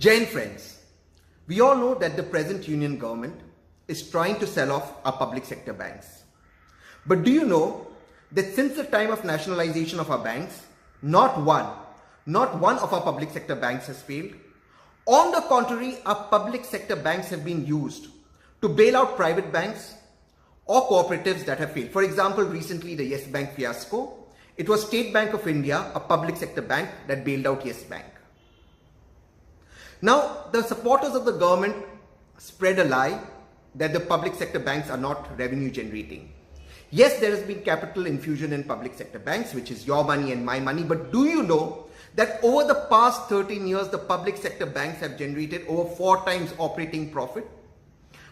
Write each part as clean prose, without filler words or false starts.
Jain friends, we all know that the present union government is trying to sell off our public sector banks. But do you know that since the time of nationalization of our banks, not one of our public sector banks has failed? On the contrary, our public sector banks have been used to bail out private banks or cooperatives that have failed. For example, recently the Yes Bank fiasco, it was State Bank of India, a public sector bank, that bailed out Yes Bank. Now, the supporters of the government spread a lie that the public sector banks are not revenue generating. Yes, there has been capital infusion in public sector banks, which is your money and my money. But do you know that over the past 13 years, the public sector banks have generated over 4 times operating profit?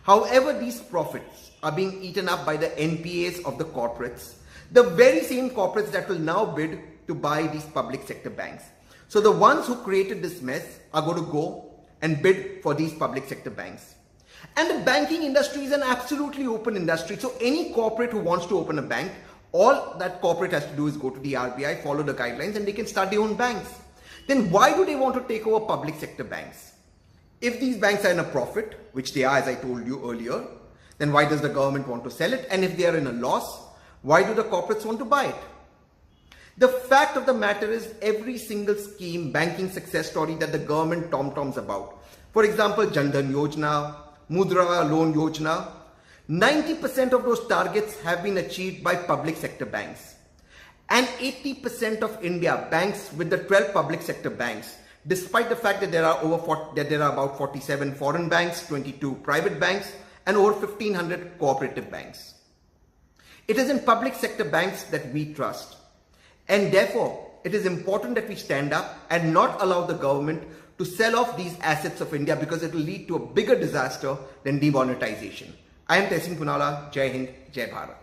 However, these profits are being eaten up by the NPAs of the corporates, the very same corporates that will now bid to buy these public sector banks. So the ones who created this mess are going to go and bid for these public sector banks. And the banking industry is an absolutely open industry. So any corporate who wants to open a bank, all that corporate has to do is go to the RBI, follow the guidelines, and they can start their own banks. Then why do they want to take over public sector banks? If these banks are in a profit, which they are, as I told you earlier, then why does the government want to sell it? And if they are in a loss, why do the corporates want to buy it? The fact of the matter is, every single scheme, banking success story that the government tom-toms about, for example, Jan Dhan Yojana, Mudra Loan Yojana, 90% of those targets have been achieved by public sector banks. And 80% of India banks with the 12 public sector banks, despite the fact that there are about 47 foreign banks, 22 private banks, and over 1,500 cooperative banks. It is in public sector banks that we trust. And therefore, it is important that we stand up and not allow the government to sell off these assets of India, because it will lead to a bigger disaster than demonetization. I am Tahseen Poonawalla. Jai Hind, Jai Bharat.